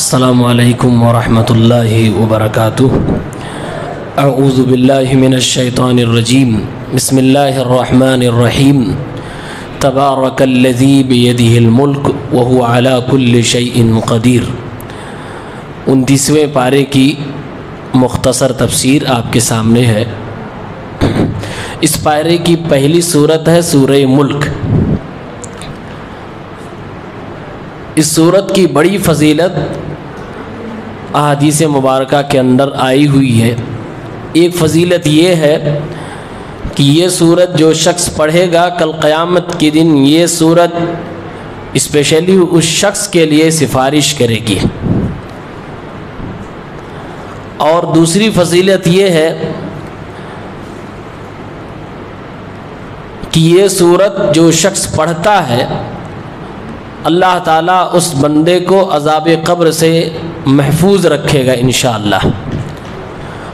السلام علیکم ورحمۃ اللہ وبرکاتہ۔ اعوذ باللہ من الشیطان الرجیم، بسم اللہ الرحمن الرحیم۔ تبارک الذی بیدہ الملک وہو علی کل شیء قدیر۔ 29ویں پارے کی مختصر تفسیر آپ کے سامنے ہے۔ اس پارے کی پہلی صورت ہے سورہ ملک۔ اس صورت کی بڑی فضیلت احادیث مبارکہ کے اندر آئی ہوئی ہے۔ ایک فضیلت یہ ہے کہ یہ صورت جو شخص پڑھے گا کل قیامت کے دن یہ صورت اسپیشلی اس شخص کے لیے سفارش کرے گی۔ اور دوسری فضیلت یہ ہے کہ یہ صورت جو شخص پڑھتا ہے اللہ تعالیٰ اس بندے کو عذاب قبر سے محفوظ رکھے گا انشاءاللہ۔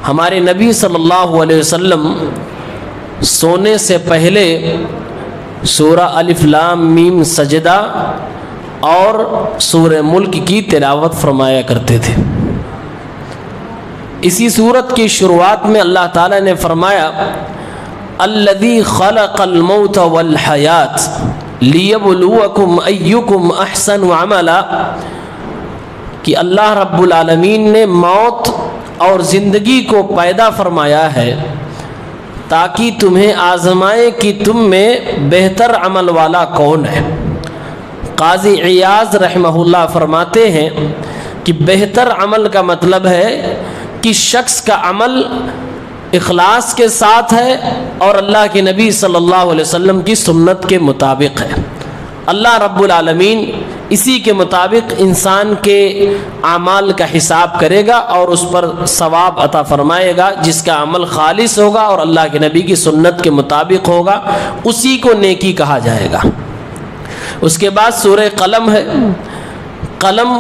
ہمارے نبی صلی اللہ علیہ وسلم سونے سے پہلے سورہ الف لام میم سجدہ اور سورہ ملک کی تلاوت فرمایا کرتے تھے۔ اسی سورت کی شروعات میں اللہ تعالیٰ نے فرمایا الذی خلق الموت والحیات لیبلوکم ایکم احسن عملا، کہ اللہ رب العالمین نے موت اور زندگی کو پیدا فرمایا ہے تاکہ تمہیں آزمائے کہ تم میں بہتر عمل والا کون ہے۔ قاضی عیاض رحمہ اللہ فرماتے ہیں کہ بہتر عمل کا مطلب ہے کہ شخص کا عمل اخلاص کے ساتھ ہے اور اللہ کے نبی صلی اللہ علیہ وسلم کی سنت کے مطابق ہے۔ اللہ رب العالمین اسی کے مطابق انسان کے اعمال کا حساب کرے گا اور اس پر ثواب عطا فرمائے گا۔ جس کا عمل خالص ہوگا اور اللہ کے نبی کی سنت کے مطابق ہوگا اسی کو نیکی کہا جائے گا۔ اس کے بعد سورہ قلم ہے۔ قلم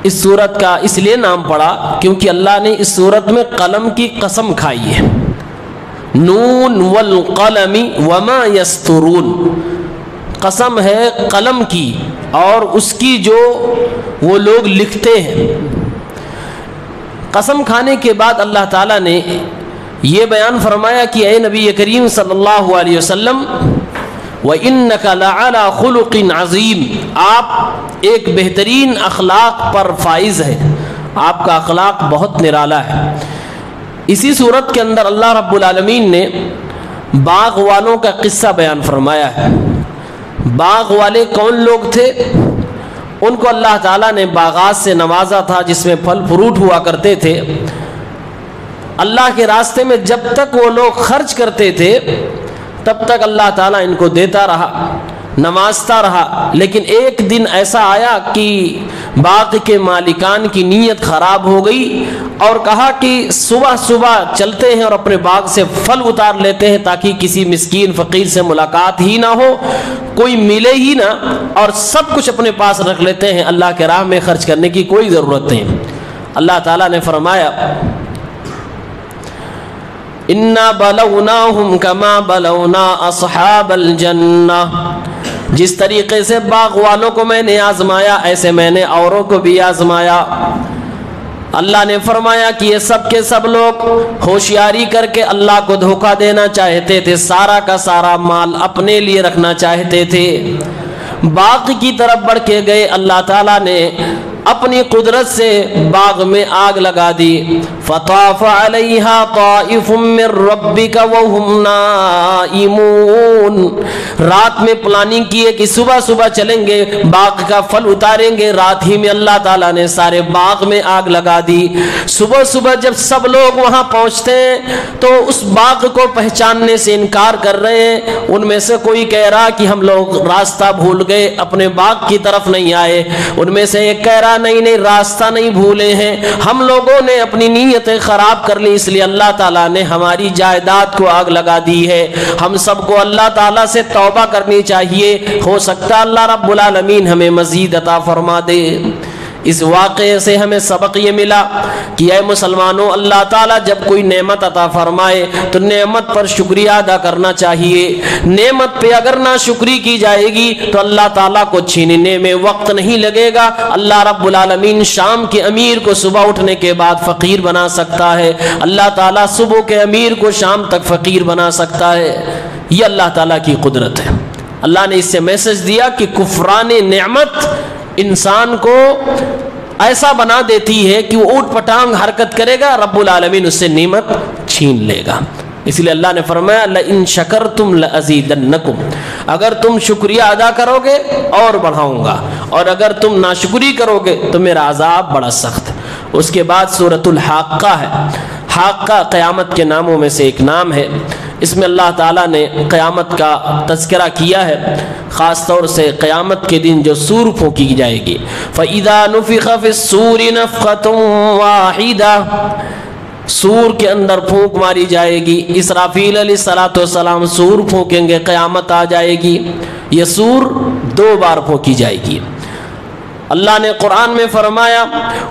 اس سورت کا اس لیے نام پڑا کیونکہ اللہ نے اس سورت میں قلم کی قسم کھائی ہے۔ نون والقلم وما یسطرون، قسم ہے قلم کی اور اس کی جو وہ لوگ لکھتے ہیں۔ قسم کھانے کے بعد اللہ تعالیٰ نے یہ بیان فرمایا کہ اے نبی کریم صلی اللہ علیہ وسلم وَإِنَّكَ لَعَلَى خُلُقٍ عَظِيمٍ، آپ ایک بہترین اخلاق پر فائز ہے، آپ کا اخلاق بہت نرالا ہے۔ اسی صورت کے اندر اللہ رب العالمین نے باغ والوں کا قصہ بیان فرمایا ہے۔ باغ والے کون لوگ تھے؟ ان کو اللہ تعالیٰ نے باغات سے نوازا تھا جس میں پھل فروٹ ہوا کرتے تھے۔ اللہ کے راستے میں جب تک وہ لوگ خرچ کرتے تھے تب تک اللہ تعالیٰ ان کو دیتا رہا، نوازتا رہا۔ لیکن ایک دن ایسا آیا کہ باغ کے مالکان کی نیت خراب ہو گئی اور کہا کہ صبح صبح چلتے ہیں اور اپنے باغ سے پھل اتار لیتے ہیں تاکہ کسی مسکین فقیر سے ملاقات ہی نہ ہو، کوئی ملے ہی نہ، اور سب کچھ اپنے پاس رکھ لیتے ہیں، اللہ کے راہ میں خرچ کرنے کی کوئی ضرورت نہیں۔ اللہ تعالیٰ نے فرمایا اِنَّا بَلَوْنَاهُمْ كَمَا بَلَوْنَا أَصْحَابَ الْجَنَّةِ، جس طریقے سے باغ والوں کو میں نے آزمایا ایسے میں نے اوروں کو بھی آزمایا۔ اللہ نے فرمایا کہ یہ سب کے سب لوگ ہوشیاری کر کے اللہ کو دھوکہ دینا چاہتے تھے، سارا کا سارا مال اپنے لیے رکھنا چاہتے تھے۔ باغ کی طرف بڑھ کے گئے، اللہ تعالیٰ نے اپنی قدرت سے باغ میں آگ لگا دی۔ فطاف علیہا طائف من ربک وہم نائمون، رات میں پلاننگ کیے کہ صبح صبح چلیں گے باغ کا پھل اتاریں گے، رات ہی میں اللہ تعالیٰ نے سارے باغ میں آگ لگا دی۔ صبح صبح جب سب لوگ وہاں پہنچتے ہیں تو اس باغ کو پہچاننے سے انکار کر رہے ہیں۔ ان میں سے کوئی کہہ رہا کہ ہم لوگ راستہ بھول گئے، اپنے باغ کی طرف نہیں آئے۔ ان میں سے ایک کہہ رہا نہیں راستہ نہیں بھولے ہیں، ہم لوگوں نے اپنی نیتیں خراب کر لی اس لیے اللہ تعالیٰ نے ہماری جائیداد کو آگ لگا دی ہے۔ ہم سب کو اللہ تعالیٰ سے توبہ کرنی چاہیے، ہو سکتا اللہ رب العالمین ہمیں مزید عطا فرما دے۔ اس واقعے سے ہمیں سبق یہ ملا کہ اے مسلمانوں، اللہ تعالیٰ جب کوئی نعمت عطا فرمائے تو نعمت پر شکریہ ادا کرنا چاہیے۔ نعمت پہ اگر ناشکری کی جائے گی تو اللہ تعالیٰ کو چھیننے میں وقت نہیں لگے گا۔ اللہ رب العالمین شام کے امیر کو صبح اٹھنے کے بعد فقیر بنا سکتا ہے، اللہ تعالیٰ صبح کے امیر کو شام تک فقیر بنا سکتا ہے۔ یہ اللہ تعالیٰ کی قدرت ہے۔ اللہ نے اس سے میسج دیا کہ کفران نعمت انسان کو ایسا بنا دیتی ہے کہ وہ اوٹ پٹانگ حرکت کرے گا، رب العالمین اس سے نعمت چھین لے گا۔ اس لیے اللہ نے فرمایا لئن شکرتم لازیدنکم، اگر تم شکریہ ادا کرو گے اور بڑھاؤں گا، اور اگر تم ناشکری کرو گے تو میرا عذاب بڑا سخت۔ اس کے بعد سورۃ الحاقہ ہے۔ حاقہ قیامت کے ناموں میں سے ایک نام ہے۔ اس میں اللہ تعالیٰ نے قیامت کا تذکرہ کیا ہے، خاص طور سے قیامت کے دن جو سور پھونکی جائے گی۔ فَإِذَا نُفِخَ فِي الصُّورِ نَفْخَةٌ وَاحِدَةٌ، سور کے اندر پھونک ماری جائے گی۔ اسرافیل علیہ السلام سور پھونکیں گے، قیامت آ جائے گی۔ یہ سور 2 بار پھونکی جائے گی۔ اللہ نے قرآن میں فرمایا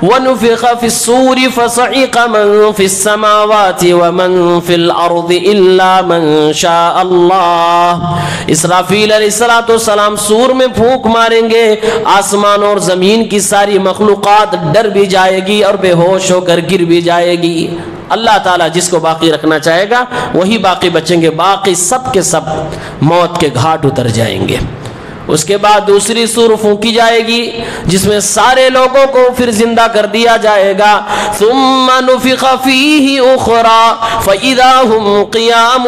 وَنُفِخَ فِي الصُّورِ فَصَعِقَ مَن فِي السَّمَاوَاتِ وَمَن فِي الْأَرْضِ إِلَّا مَن شَاءَ اللَّهُ۔ اسرافیل علیہ السلام سور میں پھونک ماریں گے، آسمان اور زمین کی ساری مخلوقات ڈر بھی جائے گی اور بے ہوش ہو کر گر بھی جائے گی۔ اللہ تعالیٰ جس کو باقی رکھنا چاہے گا وہی باقی بچیں گے، باقی سب کے سب موت کے گھاٹ اتر جائیں گے۔ اس کے بعد دوسری سور پھونکی جائے گی جس میں سارے لوگوں کو پھر زندہ کر دیا جائے گا۔ ثم نفخ فیہ اخری فاذا ہم قیام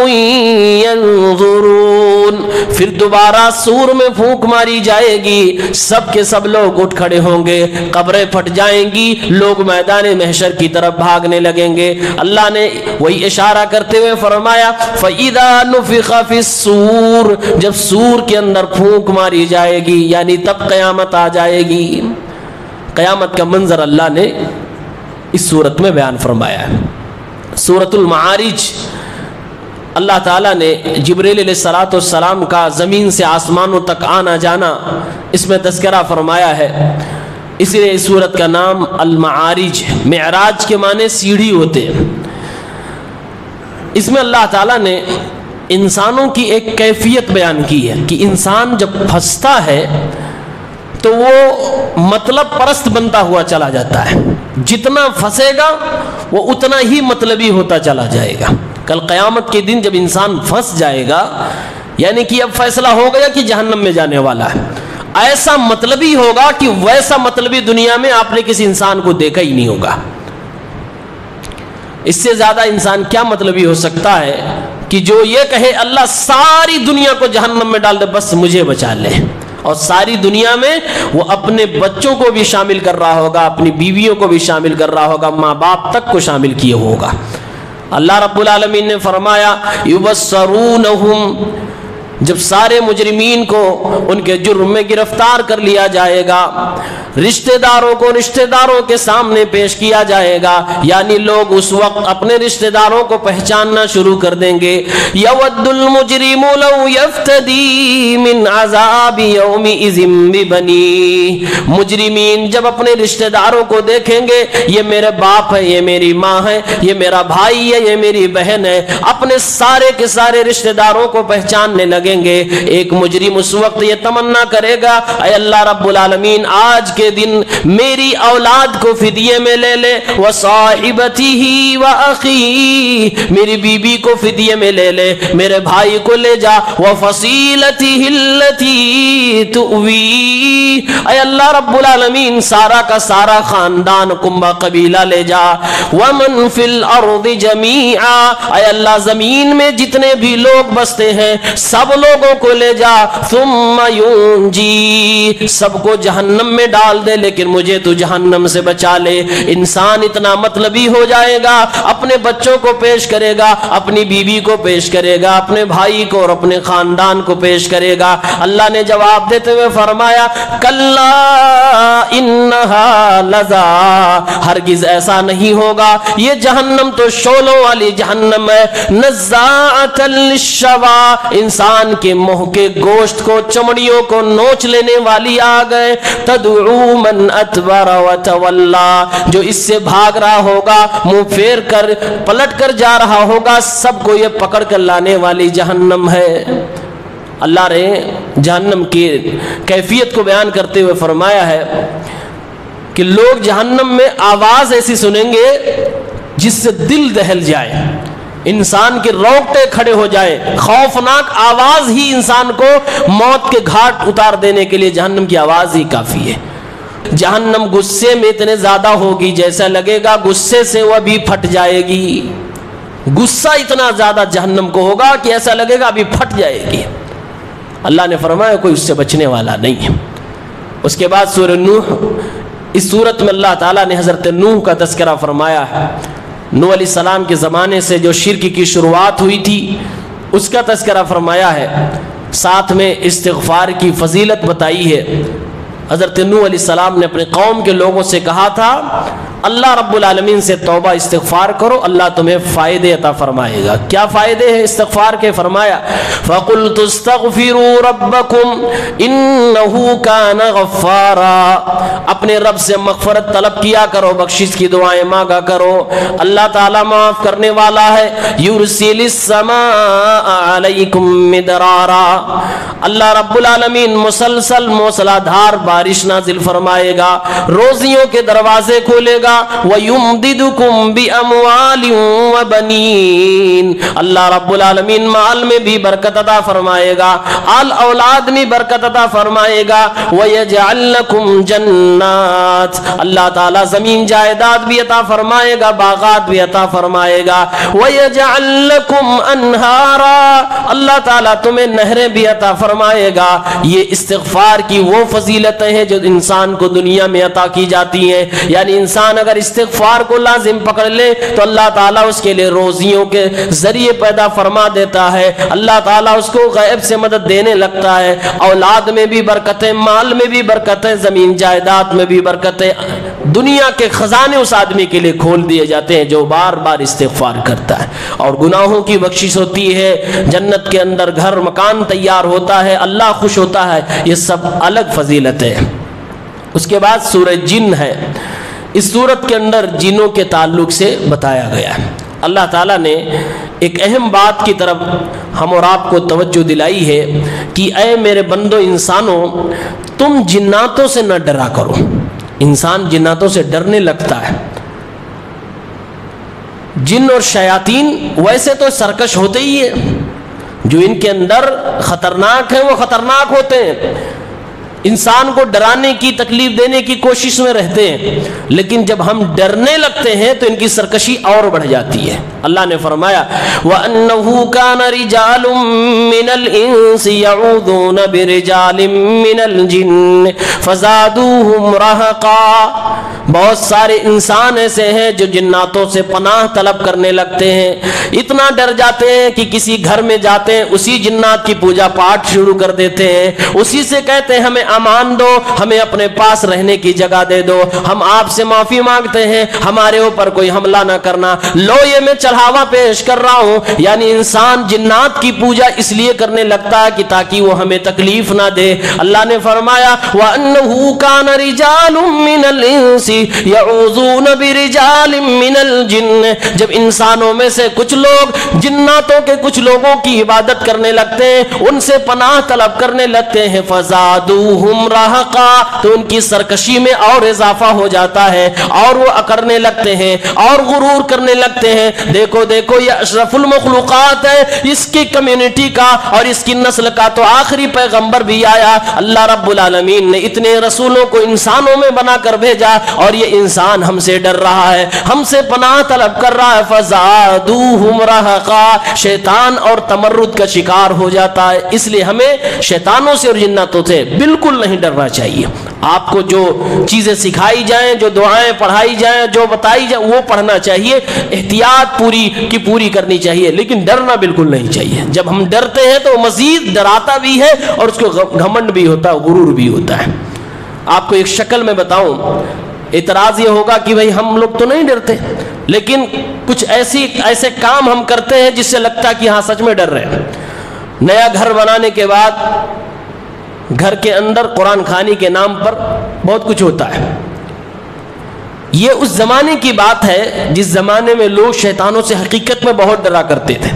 ینظرون، پھر دوبارہ سور میں پھونک ماری جائے گی، سب کے سب لوگ اٹھ کھڑے ہوں گے، قبریں پھٹ جائیں گی، لوگ میدان محشر کی طرف بھاگنے لگیں گے۔ اللہ نے وہی اشارہ کرتے ہوئے فرمایا فاذا نفخ فی الصور، جب سور کے اندر پھونک ماری جائے گی یعنی تب قیامت آ جائے گی۔ قیامت کا منظر اللہ نے اس صورت میں بیان فرمایا ہے۔ سورۃ المعارج، اللہ تعالیٰ نے جبریل علیہ السلام کا زمین سے آسمانوں تک آنا جانا اس میں تذکرہ فرمایا ہے، اس لیے اس سورت کا نام المعارج ہے۔ معراج کے معنی سیڑھی ہوتے ہیں۔ اس میں اللہ تعالیٰ نے انسانوں کی ایک کیفیت بیان کی ہے کہ انسان جب پھنستا ہے تو وہ مطلب پرست بنتا ہوا چلا جاتا ہے، جتنا پھنسے گا وہ اتنا ہی مطلبی ہوتا چلا جائے گا۔ کل قیامت کے دن جب انسان پھنس جائے گا یعنی کہ اب فیصلہ ہو گیا کہ جہنم میں جانے والا ہے، ایسا مطلبی ہوگا کہ ویسا مطلبی دنیا میں آپ نے کسی انسان کو دیکھا ہی نہیں ہوگا۔ اس سے زیادہ انسان کیا مطلبی ہو سکتا ہے کہ جو یہ کہے اللہ ساری دنیا کو جہنم میں ڈال دے بس مجھے بچا لے، اور ساری دنیا میں وہ اپنے بچوں کو بھی شامل کر رہا ہوگا، اپنی بیویوں کو بھی شامل کر رہا ہوگا، ماں باپ تک کو شامل کیے ہوگا۔ اللہ رب العالمین نے فرمایا یبصرونہم، جب سارے مجرمین کو ان کے جرم میں گرفتار کر لیا جائے گا، رشتہ داروں کو رشتہ داروں کے سامنے پیش کیا جائے گا، یعنی لوگ اس وقت اپنے رشتہ داروں کو پہچاننا شروع کر دیں گے۔ یود المجرم لو یفتدی من عذاب یومئذ ببنی، مجرمین جب اپنے رشتہ داروں کو دیکھیں گے، یہ میرے باپ ہے، یہ میری ماں ہے، یہ میرا بھائی ہے، یہ میری بہن ہے، اپنے سارے کے سارے رشتہ داروں کو پہچاننے لگیں گے۔ ایک مجرم اس وقت یہ تمنا کرے گا اے اللہ رب العالمین آج کے دن میری اولاد کو فدیے میں لے لے، وصاحبتہ واخی، میری بیوی کو فدیے میں لے لے، میرے بھائی کو لے جا، وفصیلتہ التی تؤوی، اے اللہ رب العالمین سارا کا سارا خاندان کنبہ قبیلہ لے جا، ومن فی الارض جمیعا، اے اللہ زمین میں جتنے بھی لوگ بستے ہیں سب لوگوں کو لے جا، ثم ینجی، سب کو جہنم میں ڈال دے لیکن مجھے تو جہنم سے بچا لے۔ انسان اتنا مطلبی ہو جائے گا، اپنے بچوں کو پیش کرے گا، اپنی بیوی کو پیش کرے گا، اپنے بھائی کو اور اپنے خاندان کو پیش کرے گا۔ اللہ نے جواب دیتے ہوئے فرمایا کلا انہا لظا، ہرگز ایسا نہیں ہوگا، یہ جہنم تو شعلوں والی جہنم ہے، نزاعۃ للشوا، انسان کے منہ کے گوشت کو، چمڑیوں کو نوچ لینے والی آگ ہے، تدعو من ادبر وتولا، جو اس سے بھاگ رہا ہوگا، منہ پھیر کر پلٹ کر جا رہا ہوگا، سب کو یہ پکڑ کر لانے والی جہنم ہے۔ اللہ نے جہنم کی کیفیت کو بیان کرتے ہوئے فرمایا ہے کہ لوگ جہنم میں آواز ایسی سنیں گے جس سے دل دہل جائے، انسان کے رونگٹے کھڑے ہو جائیں، خوفناک آواز ہی انسان کو موت کے گھاٹ اتار دینے کے لیے جہنم کی آواز ہی کافی ہے۔ جہنم غصے میں اتنے زیادہ ہوگی جیسا لگے گا غصے سے وہ بھی پھٹ جائے گی، غصہ اتنا زیادہ جہنم کو ہوگا کہ ایسا لگے گا ابھی پھٹ جائے گی۔ اللہ نے فرمایا کوئی اس سے بچنے والا نہیں ہے۔ اس کے بعد سورہ نوح، اس سورت میں اللہ تعالیٰ نے حضرت نوح کا تذکرہ فرمایا ہے۔ نوح علیہ السلام کے زمانے سے جو شرک کی شروعات ہوئی تھی اس کا تذکرہ فرمایا ہے، ساتھ میں استغفار کی فضیلت بتائی ہے۔ حضرت نوح علیہ السلام نے اپنے قوم کے لوگوں سے کہا تھا اللہ رب العالمین سے توبہ استغفار کرو، اللہ تمہیں فائدے عطا فرمائے گا۔ کیا فائدے ہیں استغفار کے؟ فرمایا فَقُلْتُ اسْتَغْفِرُوا رَبَّكُمْ إِنَّهُ كَانَ غَفَّارًا، اپنے رب سے مغفرت طلب کیا کرو، بخشش کی دعائیں مانگا کرو، اللہ تعالیٰ معاف کرنے والا ہے۔ يُرْسِلِ السَّمَاءَ عَلَيْكُمْ مِدْرَارًا، اللہ رب العالمین مسلسل موسلادھار بارش نازل فرمائے گا، روزیوں کے دروازے کھولے گا، وَيُمْدِدُكُمْ بِأَمْوَالٍ وَبَنِينَ، اللہ رب العالمین مال میں بھی برکت عطا فرمائے گا، آل اولاد میں برکت عطا فرمائے گا، وَيَجْعَلْ لَكُمْ جَنَّاتٍ، اللہ تعالیٰ زمین جائیداد بھی عطا فرمائے گا، باغات بھی عطا فرمائے گا، وَيَجْعَلْ لَكُمْ أَنْهَارًا، اللہ تعالیٰ تمہیں نہریں بھی عطا فرمائے گا۔ یہ استغفار کی وہ فضیلتیں ہیں جو انسان کو دنیا میں عطا کی جاتی ہیں، یعنی انسان اگر استغفار کو لازم پکڑ لے تو اللہ تعالیٰ اس کے لیے روزیوں کے ذریعے پیدا فرما دیتا ہے، اللہ تعالیٰ اس کو غیب سے مدد دینے لگتا ہے، اولاد میں بھی برکتیں، مال میں بھی برکتیں، زمین جائیداد میں بھی برکتیں، دنیا کے خزانے اس آدمی کے لیے کھول دیے جاتے ہیں جو بار بار استغفار کرتا ہے، اور گناہوں کی بخشش ہوتی ہے، جنت کے اندر گھر مکان تیار ہوتا ہے، اللہ خوش ہوتا ہے، یہ سب الگ فضیلت ہے۔ اس کے بعد سورہ جن ہے، اس سورت کے اندر جنوں کے تعلق سے بتایا گیا ہے۔ اللہ تعالیٰ نے ایک اہم بات کی طرف ہم اور آپ کو توجہ دلائی ہے کہ اے میرے بندو انسانوں، تم جناتوں سے نہ ڈرا کرو۔ انسان جناتوں سے ڈرنے لگتا ہے۔ جن اور شیاطین ویسے تو سرکش ہوتے ہی ہیں، جو ان کے اندر خطرناک ہیں وہ خطرناک ہوتے ہیں، انسان کو ڈرانے کی، تکلیف دینے کی کوشش میں رہتے ہیں، لیکن جب ہم ڈرنے لگتے ہیں تو ان کی سرکشی اور بڑھ جاتی ہے۔ اللہ نے فرمایا وَأَنَّهُ كَانَ رِجَالٌ مِّنَ الْإِنسِ يَعُوذُونَ بِرِجَالٍ مِّنَ الْجِنِّ فَزَادُوهُمْ رَهَقًا، بہت سارے انسان ایسے ہیں جو جناتوں سے پناہ طلب کرنے لگتے ہیں، اتنا ڈر جاتے ہیں کہ کسی گھر میں جاتے ہیں اسی جنات کی پوجا پاٹ شروع کر دیتے ہیں، اسی سے کہتے ہیں ہمیں امان دو، ہمیں اپنے پاس رہنے کی جگہ دے دو، ہم آپ سے معافی مانگتے ہیں، ہمارے اوپر کوئی حملہ نہ کرنا، لو یہ میں چڑھاوا پیش کر رہا ہوں۔ یعنی انسان جنات کی پوجا اس لیے کرنے لگتا ہے کہ تاکہ وہ ہمیں تکلیف نہ دے۔ اللہ نے فرمایا وَأَنَّهُ كَانَ رِجَالٌ مِّنَ الْإِنسِ يَعُوذُونَ بِرِجَالٍ مِّنَ الْجِنِّ، جب انسانوں میں سے کچھ لوگ جناتوں کے کچھ لوگوں کی عبادت کرنے لگتے ہیں، ان سے پناہ طلب کرنے لگتے ہیں، فَزَادُوهُمْ رَهَقًا، تو ان کی سرکشی میں اور اضافہ ہو جاتا ہے، اور وہ اکڑنے لگتے ہیں اور غرور کرنے لگتے ہیں۔ دیکھو دیکھو یہ اشرف المخلوقات ہے، اس کی کمیونٹی کا اور اس کی نسل کا تو آخری پیغمبر بھی آیا، اللہ رب العالمین نے اتنے رسولوں کو انسانوں میں بنا کر بھیجا، اور یہ انسان ہم سے ڈر رہا ہے، ہم سے پناہ طلب کر رہا ہے، فَزَادُوهُمْ رَهَقًا، شیطان اور تمرد کا شکار ہو جاتا ہے۔ اس لیے ہمیں شیطانوں سے اور جناتوں سے بالکل نہیں ڈرنا چاہیے۔ آپ کو جو چیزیں سکھائی جائیں، جو دعائیں پڑھائی جائیں، جو بتائی جائیں، وہ پڑھنا چاہیے، احتیاط پوری کی پوری کرنی چاہیے، لیکن ڈرنا بالکل نہیں چاہیے۔ جب ہم ڈرتے ہیں تو مزید ڈراتا بھی ہے اور اس کو گھمنڈ بھی ہوتا ہے، غرور بھی ہوتا ہے۔ آپ کو ایک شکل میں بتاؤں، اعتراض یہ ہوگا کہ بھئی ہم لوگ تو نہیں ڈرتے، لیکن کچھ ایسے کام ہم کرتے ہیں جس سے لگتا ہے کہ ہاں سچ میں ڈر رہے ہیں۔ نیا گھر بنانے کے بعد گھر کے اندر قرآن خوانی کے نام پر بہت کچھ ہوتا ہے۔ یہ اس زمانے کی بات ہے جس زمانے میں لوگ شیطانوں سے حقیقت میں بہت ڈرا کرتے تھے،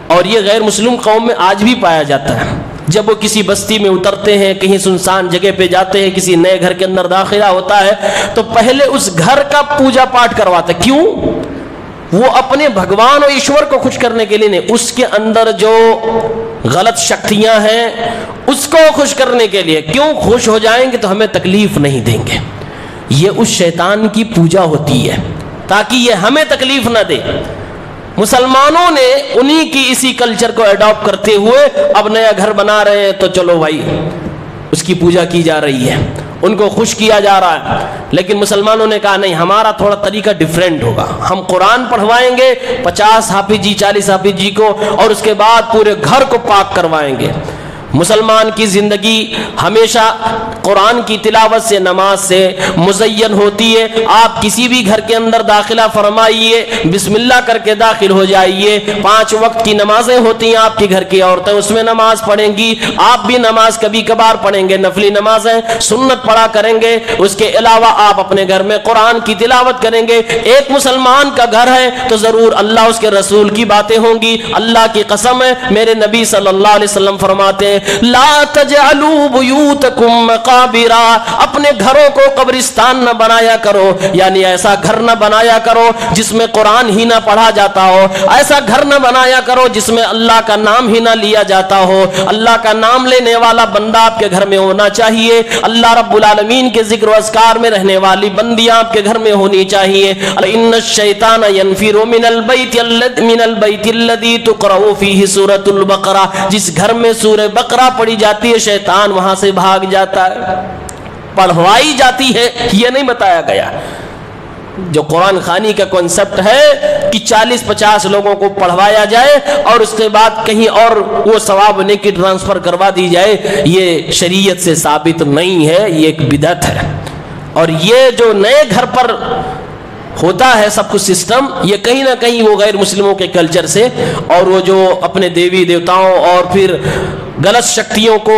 اور یہ غیر مسلم قوم میں آج بھی پایا جاتا ہے۔ جب وہ کسی بستی میں اترتے ہیں، کہیں سنسان جگہ پہ جاتے ہیں، کسی نئے گھر کے اندر داخلہ ہوتا ہے تو پہلے اس گھر کا پوجا پاٹ کرواتے۔ کیوں؟ وہ اپنے بھگوان اور ایشور کو خوش کرنے کے لیے نہیں، اس کے اندر جو غلط شکتیاں ہیں اس کو خوش کرنے کے لیے۔ کیوں؟ خوش ہو جائیں گے تو ہمیں تکلیف نہیں دیں گے۔ یہ اس شیطان کی پوجا ہوتی ہے تاکہ یہ ہمیں تکلیف نہ دے۔ مسلمانوں نے انہی کی اسی کلچر کو ایڈاپٹ کرتے ہوئے اب نیا گھر بنا رہے ہیں تو چلو بھائی اس کی پوجا کی جا رہی ہے، ان کو خوش کیا جا رہا ہے۔ لیکن مسلمانوں نے کہا نہیں، ہمارا تھوڑا طریقہ ڈیفرنٹ ہوگا، ہم قرآن پڑھوائیں گے 50 حافظ جی 40 حافظ جی کو، اور اس کے بعد پورے گھر کو پاک کروائیں گے۔ مسلمان کی زندگی ہمیشہ قرآن کی تلاوت سے، نماز سے مزین ہوتی ہے۔ آپ کسی بھی گھر کے اندر داخلہ فرمائیے، بسم اللہ کر کے داخل ہو جائیے۔ 5 وقت کی نمازیں ہوتی ہیں آپ کی گھر کی عورتیں اس میں نماز پڑھیں گی، آپ بھی نماز کبھی کبھار پڑھیں گے، نفلی نمازیں سنت پڑھا کریں گے۔ اس کے علاوہ آپ اپنے گھر میں قرآن کی تلاوت کریں گے۔ ایک مسلمان کا گھر ہے تو ضرور اللہ اس کے رسول کی باتیں ہوں گی۔ اللہ کی قسم ہے، میرے نبی صلی اللہ علیہ وسلم فرماتے ہیں لا تجعلوا بیوتکم مقابرا، اپنے گھروں کو قبرستان نہ بنایا کرو، یعنی ایسا گھر نہ بنایا کرو جس میں قرآن ہی نہ پڑھا جاتا ہو، ایسا گھر نہ بنایا کرو جس میں اللہ کا نام ہی نہ لیا جاتا ہو۔ اللہ کا نام لینے والا بندہ آپ کے گھر میں ہونا چاہیے، اللہ رب العالمین کے ذکر و اذکار میں رہنے والی بندیاں آپ کے گھر میں ہونی چاہیے۔ ان الشیطان ینفر من البیت الذی تقرأ فیہ سورۃ البقرہ، جس گھر میں سورہ بقرہ پڑھی جاتی ہے شیطان وہاں سے بھاگ جاتا ہے۔ پڑھوائی جاتی ہے یہ نہیں بتایا گیا۔ جو قرآن خوانی کا کنسپٹ ہے کہ 40-50 لوگوں کو پڑھوایا جائے اور اس کے بعد کہیں اور وہ ثواب نیکی ٹرانسفر کروا دی جائے، یہ شریعت سے ثابت نہیں ہے، یہ ایک بدعت ہے۔ اور یہ جو نئے گھر پر ہوتا ہے سب کچھ سسٹم، یہ کہیں نہ کہیں وہ غیر مسلموں کے کلچر سے، اور وہ جو اپنے دیوی دیوتاؤں اور پھر غلط شکتیوں کو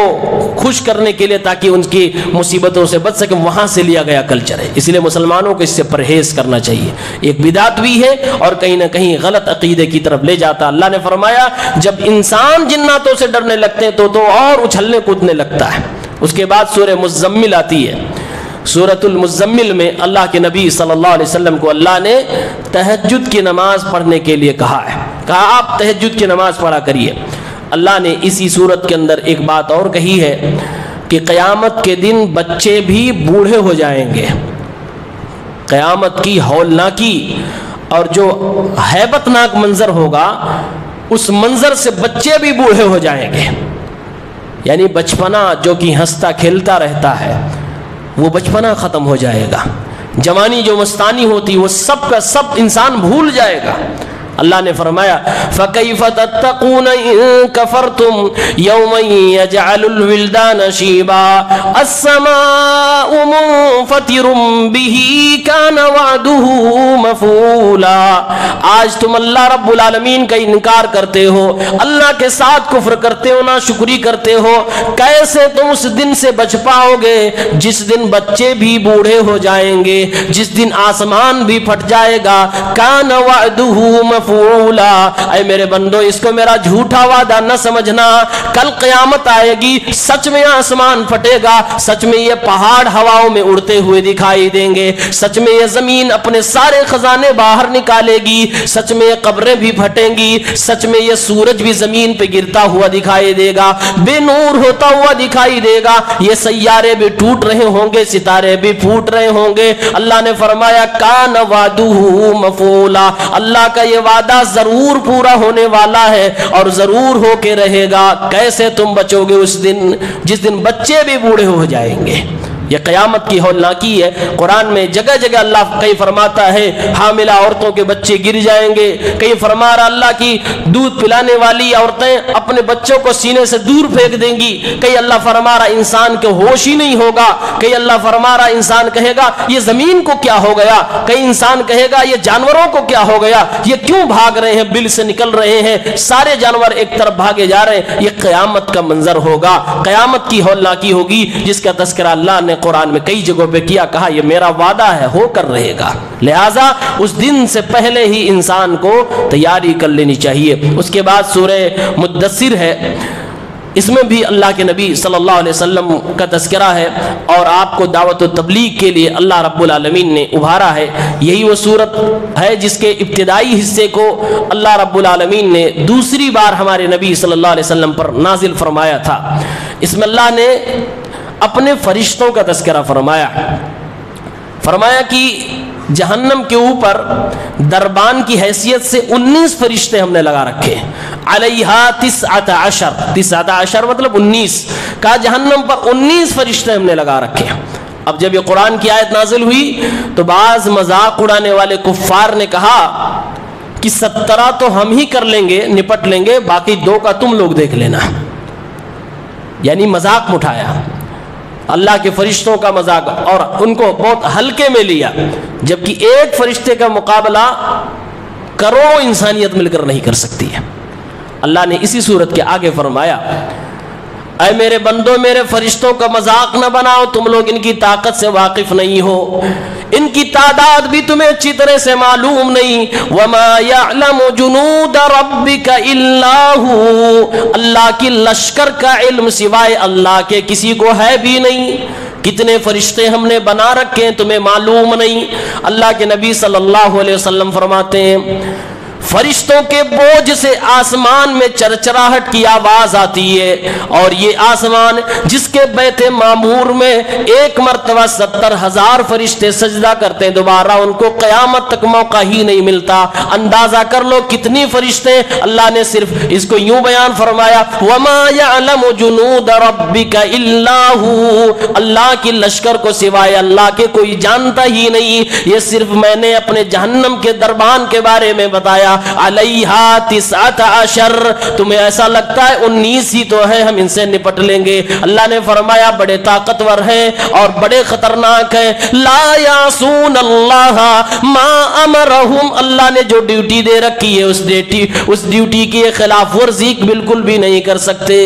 خوش کرنے کے لیے تاکہ ان کی مصیبتوں سے بچ سکیں، وہاں سے لیا گیا کلچر ہے۔ اس لیے مسلمانوں کو اس سے پرہیز کرنا چاہیے۔ ایک بدعت بھی ہے اور کہیں نہ کہیں غلط عقیدے کی طرف لے جاتا۔ اللہ نے فرمایا جب انسان جناتوں سے ڈرنے لگتے ہیں تو اور اچھلنے کودنے لگتا ہے۔ اس کے بعد سورہ مزمل آتی ہے۔ سورۃ المزمل میں اللہ کے نبی صلی اللہ علیہ وسلم کو اللہ نے تہجد کی نماز پڑھنے کے لیے کہا ہے، کہا آپ تہجد کی نماز پڑھا کریے۔ اللہ نے اسی سورت کے اندر ایک بات اور کہی ہے کہ قیامت کے دن بچے بھی بوڑھے ہو جائیں گے۔ قیامت کی ہولناکی اور جو ہیبت ناک منظر ہوگا، اس منظر سے بچے بھی بوڑھے ہو جائیں گے۔ یعنی بچپنا جو کہ ہنستا کھیلتا رہتا ہے وہ بچپنا ختم ہو جائے گا۔ جوانی جو مستانی ہوتی وہ سب کا سب انسان بھول جائے گا۔ اللہ نے فرمایا فَكَيْفَ تَتَّقُونَ إِن كَفَرْتُمْ يَوْمًا يَجْعَلُ الْوِلْدَانَ شِيبًا السَّمَاءُ مُنفَطِرٌ بِهِ كَانَ وَعْدُهُ مَفْعُولًا۔ آج تم اللہ رب العالمین کا انکار کرتے ہو، اللہ کے ساتھ کفر کرتے ہو، ناشکری کرتے ہو، کیسے تم اس دن سے بچ پاؤ گے جس دن بچے بھی بوڑھے ہو جائیں گے، جس دن آسمان بھی پھٹ جائے گا۔ كَانَ وَعْدُهُ مفعولا، اے میرے بندو اس کو میرا جھوٹا وعدہ نہ سمجھنا۔ کل قیامت آئے گی، سچ میں آسمان پھٹے گا، سچ میں یہ پہاڑ ہواؤں میں اڑتے ہوئے دکھائی دیں گے، سچ میں یہ زمین اپنے سارے خزانے باہر نکالے گی، سچ میں یہ قبریں بھی پھٹیں گی، سچ میں یہ سورج بھی زمین پہ گرتا ہوا دکھائی دے گا، بے نور ہوتا ہوا دکھائی دے گا، یہ سیارے بھی ٹوٹ رہے ہوں گے، ستارے بھی پھوٹ رہے ہوں گے۔ اللہ نے فرمایا کان وعدہ مفعولا، اللہ کا یہ وعدہ ضرور پورا ہونے والا ہے اور ضرور ہو کے رہے گا۔ کیسے تم بچو گے اس دن جس دن بچے بھی بوڑھے ہو جائیں گے؟ یہ قیامت کی ہولناکی ہے۔ قرآن میں جگہ جگہ اللہ کہیں فرماتا ہے حاملہ عورتوں کے بچے گر جائیں گے، کہیں فرما رہا اللہ کی دودھ پلانے والی عورتیں اپنے بچوں کو سینے سے دور پھینک دیں گی، کہیں اللہ فرما رہا انسان کے ہوش ہی نہیں ہوگا، کہیں اللہ فرما رہا انسان کہے گا یہ زمین کو کیا ہو گیا، کہیں انسان کہے گا یہ جانوروں کو کیا ہو گیا، یہ کیوں بھاگ رہے ہیں، بل سے نکل رہے ہیں، سارے جانور ایک طرف بھاگے جا رہے ہیں۔ یہ قیامت کا منظر ہوگا، قیامت کی ہولناکی ہوگی جس کا تذکرہ اللہ نے قرآن میں کئی جگہوں پہ کیا، کہا یہ میرا وعدہ ہے، ہو کر رہے گا، لہٰذا اس دن سے پہلے ہی انسان کو تیاری کر لینی چاہیے۔ اس کے بعد سورہ مدثر ہے، اس میں بھی اللہ کے نبی صلی اللہ علیہ وسلم کا تذکرہ ہے اور آپ کو دعوت و تبلیغ کے لیے اللہ رب العالمین نے ابھارا ہے۔ یہی وہ صورت ہے جس کے ابتدائی حصے کو اللہ رب العالمین نے دوسری بار ہمارے نبی صلی اللہ علیہ وسلم پر نازل فرمایا تھا۔ اس میں اللہ نے اپنے فرشتوں کا تذکرہ فرمایا کہ جہنم کے اوپر دربان کی حیثیت سے 19 فرشتے ہم نے لگا رکھے، علیہا 19 مطلب 19 کا جہنم پر 19 فرشتے ہم نے لگا رکھے۔ اب جب یہ قرآن کی آیت نازل ہوئی تو بعض مذاق اڑانے والے کفار نے کہا کہ 17 تو ہم ہی کر لیں گے، نپٹ لیں گے، باقی 2 کا تم لوگ دیکھ لینا، یعنی مذاق اٹھایا اللہ کے فرشتوں کا مذاق، اور ان کو بہت ہلکے میں لیا، جبکہ ایک فرشتے کا مقابلہ کروڑوں انسانیت مل کر نہیں کر سکتی ہے۔ اللہ نے اسی صورت کے آگے فرمایا اے میرے بندوں میرے فرشتوں کا مذاق نہ بناؤ، تم لوگ ان کی طاقت سے واقف نہیں ہو، ان کی تعداد بھی تمہیں اچھی طرح سے معلوم نہیں۔ وَمَا يَعْلَمُ جُنُودَ رَبِّكَ إِلَّا هُوَ، اللہ کی لشکر کا علم سوائے اللہ کے کسی کو ہے بھی نہیں۔ کتنے فرشتے ہم نے بنا رکھے ہیں تمہیں معلوم نہیں۔ اللہ کے نبی صلی اللہ علیہ وسلم فرماتے ہیں فرشتوں کے بوجھ سے آسمان میں چرچراہٹ کی آواز آتی ہے، اور یہ آسمان جس کے بیت معمور میں ایک مرتبہ 70,000 فرشتے سجدہ کرتے ہیں، دوبارہ ان کو قیامت تک موقع ہی نہیں ملتا۔ اندازہ کر لو کتنی فرشتے، اللہ نے صرف اس کو یوں بیان فرمایا وَمَا يَعْلَمُ جُنُودَ رَبِّكَ إِلَّا هُوَ، اللہ کی لشکر کو سوائے اللہ کے کوئی جانتا ہی نہیں۔ یہ صرف میں نے اپنے جہنم کے دربان کے بارے میں بتایا، علیہا 19، تمہیں ایسا لگتا ہے 19 ہی تو ہے، ہم ان سے نپٹ لیں گے۔ اللہ نے فرمایا بڑے طاقتور ہیں اور بڑے خطرناک ہیں۔ لا یعصون اللہ ما امرہم، اللہ نے جو ڈیوٹی دے رکھی ہے اس ڈیوٹی کی خلاف ورزی بالکل بھی نہیں کر سکتے،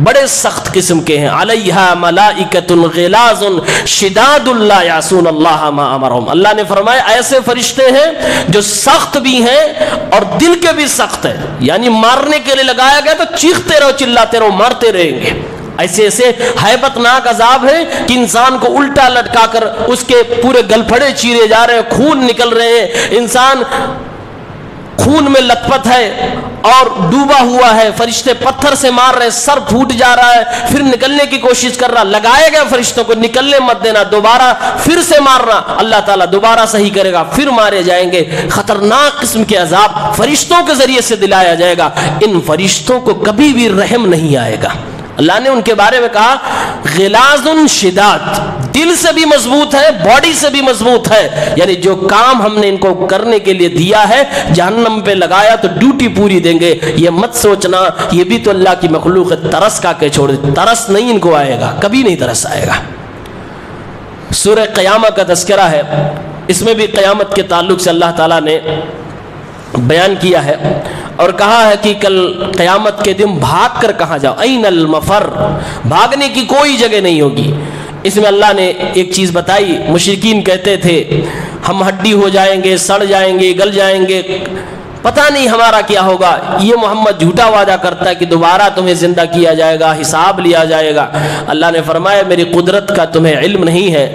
بڑے سخت قسم کے ہیں۔ علیہا ملائکۃ غلاظ شداد لا یعصون اللہ ما امرہم، اللہ نے فرمایا ایسے فرشتے ہیں جو سخت بھی ہیں اور دل کے بھی سخت ہیں، یعنی مارنے کے لیے لگایا گیا تو چیختے رہو چلاتے رہو مارتے رہیں گے۔ ایسے ایسے ہیبت ناک عذاب ہے کہ انسان کو الٹا لٹکا کر اس کے پورے گلپھڑے چیرے جا رہے ہیں، خون نکل رہے ہیں، انسان خون میں لت پت ہے اور ڈوبا ہوا ہے، فرشتے پتھر سے مار رہے، سر پھوٹ جا رہا ہے، پھر نکلنے کی کوشش کر رہا، لگائے گئے فرشتوں کو نکلنے مت دینا، دوبارہ پھر سے مارنا، اللہ تعالیٰ دوبارہ صحیح کرے گا، پھر مارے جائیں گے۔ خطرناک قسم کے عذاب فرشتوں کے ذریعے سے دلایا جائے گا۔ ان فرشتوں کو کبھی بھی رحم نہیں آئے گا۔ اللہ نے ان کے بارے میں کہا غلاظ شداد، دل سے بھی مضبوط ہے، باڈی سے بھی مضبوط ہے، یعنی جو کام ہم نے ان کو کرنے کے لیے دیا ہے جہنم پہ لگایا تو ڈیوٹی پوری دیں گے۔ یہ مت سوچنا یہ بھی تو اللہ کی مخلوق ہے، ترس کا کے چھوڑ دے، ترس نہیں ان کو آئے گا، کبھی نہیں ترس آئے گا۔ سورہ قیامت کا تذکرہ ہے، اس میں بھی قیامت کے تعلق سے اللہ تعالیٰ نے بیان کیا ہے اور کہا ہے کہ کل قیامت کے دن بھاگ کر کہاں جاؤ، این المفر، بھاگنے کی کوئی جگہ نہیں ہوگی۔ اس میں اللہ نے ایک چیز بتائی، مشرکین کہتے تھے ہم ہڈی ہو جائیں گے، سڑ جائیں گے، گل جائیں گے، پتہ نہیں ہمارا کیا ہوگا۔ یہ محمد جھوٹا وعدہ کرتا ہے کہ دوبارہ تمہیں زندہ کیا جائے گا، حساب لیا جائے گا۔ اللہ نے فرمایا میری قدرت کا تمہیں علم نہیں ہے۔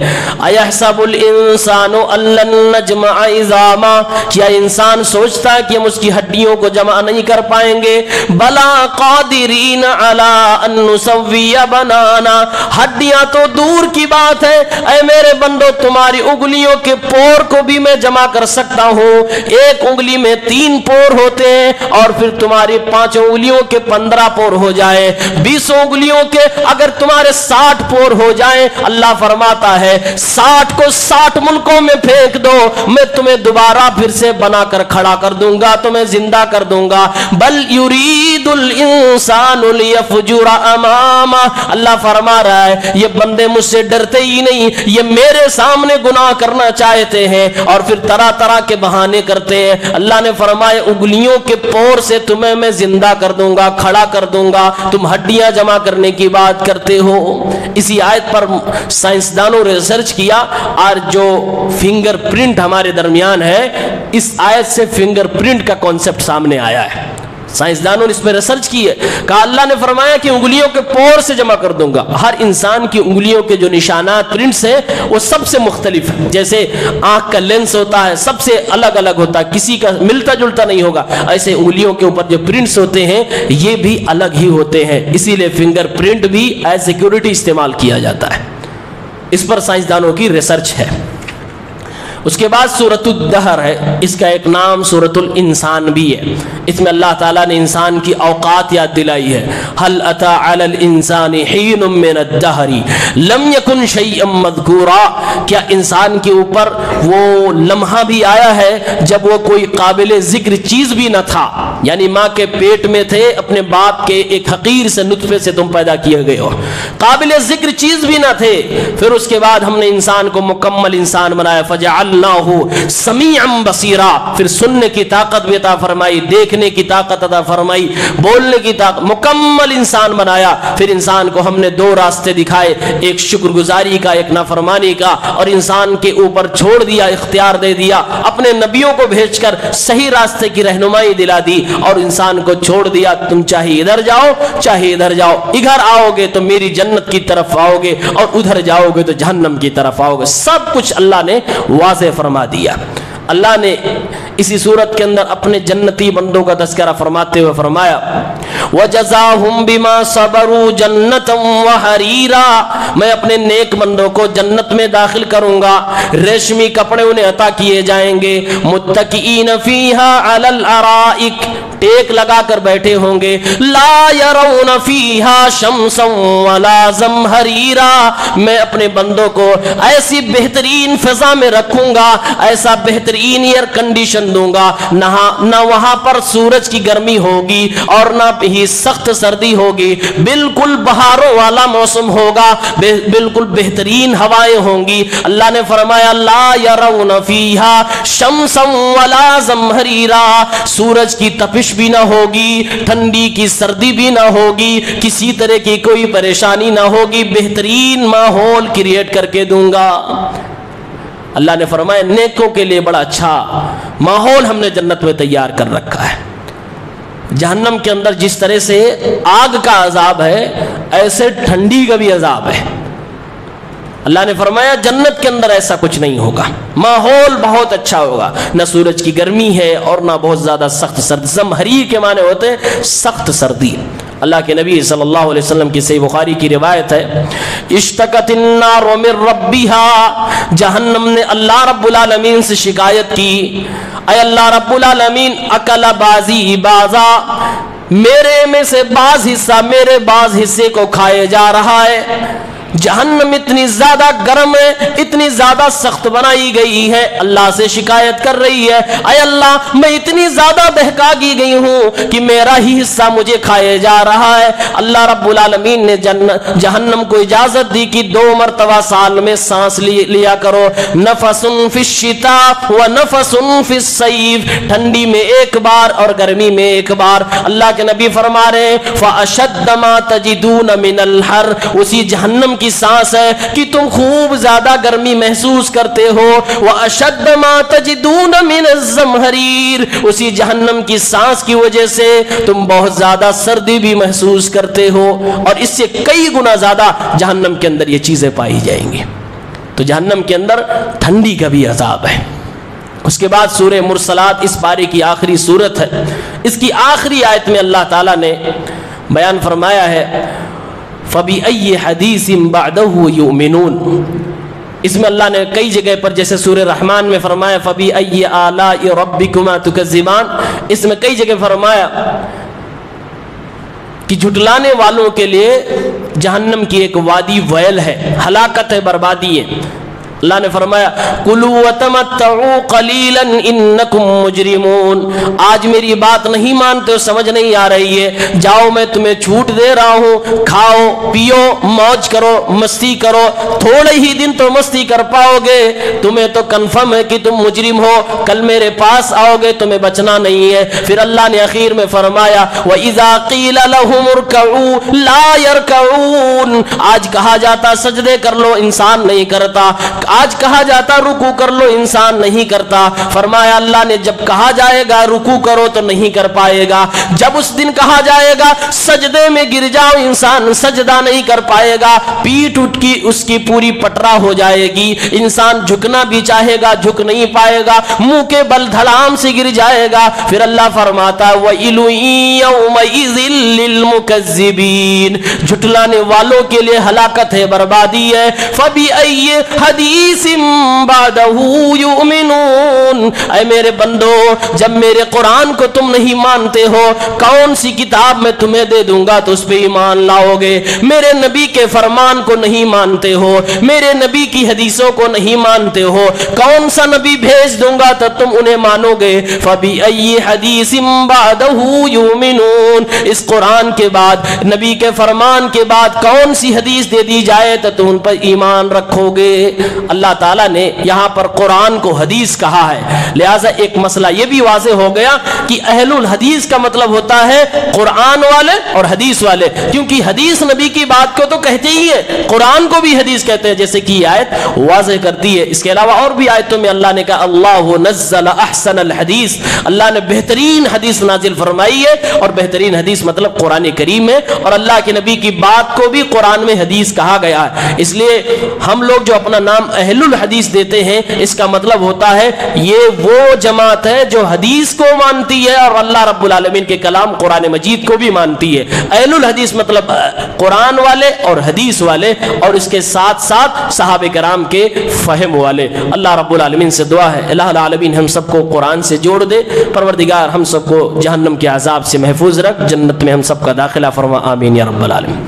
ایحسب الانسان ان لن نجمع عظاما، کیا انسان سوچتا ہے کہ ہم اس کی ہڈیوں کو جمع نہیں کر پائیں گے؟ بلا قادرین علی ان نسوی بنانا، ہڈیاں تو دور کی بات ہے، اے میرے بندو تمہاری انگلیوں کے پور کو بھی میں جمع کر سکتا ہوں۔ ایک انگلی میں 3 پور ہوتے ہیں اور پھر تمہاری 5 انگلیوں کے 15 پور ہو جائے، 20 انگلیوں کے اگر تمہارے 60 پور ہو جائیں، اللہ فرماتا ہے 60 کو 60 ملکوں میں پھینک دو، میں تمہیں دوبارہ پھر سے بنا کر کھڑا کر دوں گا، تمہیں زندہ کر دوں گا۔ بل یرید الانسان لیفجر امامہ، اللہ فرما رہا ہے یہ بندے مجھ سے ڈرتے ہی نہیں، یہ میرے سامنے گناہ کرنا چاہتے ہیں اور پھر طرح طرح کے بہانے کرتے ہیں۔ اللہ نے فرمایا انگلیوں کے پور سے تمہیں میں زندہ کر دوں گا، کھڑا کر دوں گا، تم ہڈیاں جمع کرنے کی بات کرتے ہو۔ اسی آیت پر سائنسدانوں نے ریسرچ کیا اور جو فنگر پرنٹ ہمارے درمیان ہے، اس آیت سے فنگر پرنٹ کا کانسیپٹ سامنے آیا ہے۔ سائنسدانوں نے اس میں ریسرچ کی ہے، کہا اللہ نے فرمایا کہ انگلیوں کے پور سے جمع کر دوں گا۔ ہر انسان کی انگلیوں کے جو نشانات پرنٹس ہیں وہ سب سے مختلف ہیں، جیسے آنکھ کا لینس ہوتا ہے سب سے الگ الگ ہوتا ہے، کسی کا ملتا جلتا نہیں ہوگا، ایسے انگلیوں کے اوپر جو پرنٹس ہوتے ہیں یہ بھی الگ ہی ہوتے ہیں، اسی لیے فنگر پرنٹ بھی ایز سیکیورٹی استعمال کیا جاتا ہے۔ اس پر سائنسدانوں کی ریسرچ ہے۔ اس کے بعد سورۃ الدہر ہے، اس کا ایک نام سورۃ الانسان بھی ہے۔ اس میں اللہ تعالیٰ نے انسان کی اوقات یاد دلائی ہے۔ هل اتى على الانسان حين من الدهر لم يكن شيئا مذكورا، کیا انسان کے اوپر وہ لمحہ بھی آیا ہے جب وہ کوئی قابل ذکر چیز بھی نہ تھا، یعنی ماں کے پیٹ میں تھے، اپنے باپ کے ایک حقیر سے نطفے سے تم پیدا کیے گئے ہو، قابل ذکر چیز بھی نہ تھے، پھر اس کے بعد ہم نے انسان کو مکمل انسان بنایا، فجعلناہ سمیعا بصیرا، پھر سننے کی طاقت بھی عطا فرمائی، دیکھنے کی طاقت عطا فرمائی، بولنے کی طاقت، مکمل انسان بنایا۔ پھر انسان کو ہم نے 2 راستے دکھائے، ایک شکر گزاری کا، ایک نافرمانی کا، اور انسان کے اوپر چھوڑ دیا، اختیار دے دیا، اپنے نبیوں کو بھیج کر صحیح راستے کی رہنمائی دلا دی اور انسان کو چھوڑ دیا تم چاہے ادھر جاؤ چاہے ادھر جاؤ، ادھر آؤ گے تو میری جنت کی طرف آؤ گے اور ادھر جاؤ گے تو جہنم کی طرف آؤ گے، سب کچھ اللہ نے واضح فرما دیا۔ اللہ نے اسی صورت کے اندر اپنے جنتی بندوں کا تذکرہ فرماتے ہوئے فرمایا وَجَزَاهُمْ بِمَا صَبَرُوا جَنَّةً وَحَرِيرًا، میں اپنے نیک بندوں کو جنت میں داخل کروں گا، ریشمی کپڑے انہیں عطا کیے جائیں گے، مُتَّكِئِينَ فِيهَا عَلَى الْأَرَائِكِ، ٹیک لگا کر بیٹھے ہوں گے، لا يرون فیہا شمسا ولا زمہریرا، میں اپنے بندوں کو ایسی بہترین فضا میں رکھوں گا، ایسا بہترین ایئر کنڈیشن دوں گا، نہ وہاں پر سورج کی گرمی ہوگی اور نہ ہی سخت سردی ہوگی، بالکل بہاروں والا موسم ہوگا، بالکل بہترین ہوائیں ہوں گی۔ اللہ نے فرمایا لا يرون فیہا شمسا ولا زمہریرا، سورج کی تپش بھی نہ ہوگی، ٹھنڈی کی سردی بھی نہ ہوگی، کسی طرح کی کوئی پریشانی نہ ہوگی، بہترین ماحول کریٹ کر کے دوں گا۔ اللہ نے فرمایا نیکوں کے لیے بڑا اچھا ماحول ہم نے جنت میں تیار کر رکھا ہے۔ جہنم کے اندر جس طرح سے آگ کا عذاب ہے ایسے ٹھنڈی کا بھی عذاب ہے۔ اللہ نے فرمایا جنت کے اندر ایسا کچھ نہیں ہوگا، ماحول بہت اچھا ہوگا، نہ سورج کی گرمی ہے اور نہ بہت زیادہ سخت سردی، زمہریر کے معنی ہوتے ہیں سخت سردی۔ اللہ کے نبی صلی اللہ علیہ وسلم کی صحیح بخاری کی روایت ہے اشتکت النار من ربها، جہنم نے اللہ رب العالمین سے شکایت کی، اے اللہ رب العالمین اکل بازی بازا، میرے میں سے بعض حصہ میرے بعض حصے کو کھائے جا رہا ہے۔ جہنم اتنی زیادہ گرم ہے، اتنی زیادہ سخت بنائی گئی ہے، اللہ سے شکایت کر رہی ہے اے اللہ میں اتنی زیادہ بہکا کی گئی ہوں کہ میرا ہی حصہ مجھے کھائے جا رہا ہے۔ اللہ رب العالمین نے جہنم کو اجازت دی کہ 2 مرتبہ سال میں سانس لیا کرو، نفس فی الشتاء و نفس فی الصیف، ٹھنڈی میں ایک بار اور گرمی میں ایک بار۔ اللہ کے نبی فرما رہے ہیں فَأَشَدَّ مَا تَجِدُونَ مِنَ الْحَرِّ، اسی جہنم کی سانس ہے کہ تم خوب زیادہ گرمی محسوس کرتے ہو، وَأَشَدَّ مَا تَجِدُونَ مِنَ الزَّمْهَرِيرِ، اسی جہنم کی سانس کی وجہ سے تم بہت زیادہ سردی بھی محسوس کرتے ہو، اور اس سے کئی گنا زیادہ جہنم کے اندر یہ چیزیں پائی جائیں گی۔ تو جہنم کے اندر ٹھنڈی کا بھی عذاب ہے۔ اس کے بعد سورہ مرسلات اس پارے کی آخری سورت ہے، اس کی آخری آیت میں اللہ تعالیٰ نے بیان فرمایا ہے فَبِأَيِّ حَدِيثٍ بَعْدَهُ يُؤْمِنُونَ، اس میں اللہ نے کئی جگہ پر جیسے سورہ رحمان میں فرمایا فَبِأَيِّ آلَاءِ رَبِّكُمَا تُكَذِّبَانِ، اس میں کئی جگہ فرمایا کہ جھٹلانے والوں کے لیے جہنم کی ایک وادی ویل ہے، ہلاکت ہے، بربادی ہے۔ اللہ نے فرمایا کُلُوا وَتَمَتَّعُوا قَلِيلًا إِنَّكُمْ مُجْرِمُونَ، آج میری بات نہیں مانتے ہو، سمجھ نہیں آ رہی ہے، جاؤ میں تمہیں چھوٹ دے رہا ہوں، کھاؤ پیو موج کرو مستی کرو، تھوڑے ہی دن تو مستی کر پاؤ گے، تمہیں تو کنفرم ہے کہ تم مجرم ہو، کل میرے پاس آؤ گے تمہیں بچنا نہیں ہے۔ پھر اللہ نے اخیر میں فرمایا وَإِذَا قِيلَ لَهُمُ ارْكَعُوا لَا يَرْكَعُونَ، آج کہا جاتا سجدے کر لو انسان نہیں کرتا، آج کہا جاتا رکوع کر لو انسان نہیں کرتا۔ فرمایا اللہ نے جب کہا جائے گا رکوع کرو تو نہیں کر پائے گا، جب اس دن کہا جائے گا سجدے میں گر جاؤ انسان سجدہ نہیں کر پائے گا، پیٹ اٹھ کی اس کی پوری پٹرا ہو جائے گی، انسان جھکنا بھی چاہے گا جھک نہیں پائے گا، منہ کے بل دھڑام سے گر جائے گا۔ پھر اللہ فرماتا ہے وَإِلٌ يَوْمَئِذٍ لِّلْمُكَذِّبِينَ، جھٹلانے والوں کے لیے ہلاکت ہے، بربادی ہے۔ فَبِأَيِّ حَدِيثٍ بَعْدَهُ يُؤْمِنُونَ، اے میرے بندو جب میرے قرآن کو تم نہیں مانتے ہو، کون سی کتاب میں تمہیں دے دوں گا تو اس پہ ایمان لاؤ گے؟ میرے نبی کے فرمان کو نہیں مانتے ہو، میرے نبی کی حدیثوں کو نہیں مانتے ہو، کون سا نبی بھیج دوں گا تو تم انہیں مانو گے؟ فَبِأَيِّ حَدِيثٍ بَعْدَهُ يُؤْمِنُونَ، اس قرآن کے بعد نبی کے فرمان کے بعد کون سی حدیث دے دی جائے تو تم ان پر ایمان رکھو گے؟ اللہ تعالیٰ نے یہاں پر قرآن کو حدیث کہا ہے، لہٰذا ایک مسئلہ یہ بھی واضح ہو گیا کہ اہل الحدیث کا مطلب ہوتا ہے قرآن والے اور حدیث والے، کیونکہ حدیث نبی کی بات کو تو کہتے ہی ہے، قرآن کو بھی حدیث کہتے ہیں، جیسے کہ یہ آیت واضح کرتی ہے۔ اس کے علاوہ اور بھی آیتوں میں اللہ نے کہا اللہ نزل احسن الحدیث، اللہ نے بہترین حدیث نازل فرمائی ہے، اور بہترین حدیث مطلب قرآن کریم ہے، اور اللہ کے نبی کی بات کو بھی قرآن میں حدیث کہا گیا ہے۔ اس لیے ہم لوگ جو اپنا نام اہل الحدیث دیتے ہیں اس کا مطلب ہوتا ہے یہ وہ جماعت ہے جو حدیث کو مانتی ہے اور اللہ رب العالمین کے کلام قرآن مجید کو بھی مانتی ہے۔ اہل الحدیث مطلب قرآن والے اور حدیث والے، اور اس کے ساتھ ساتھ صحابہ کرام کے فہم والے۔ اللہ رب العالمین سے دعا ہے الہ العالمین ہم سب کو قرآن سے جوڑ دے، پروردگار ہم سب کو جہنم کے عذاب سے محفوظ رکھ، جنت میں ہم سب کا داخلہ فرما، آمین یا رب العالمین۔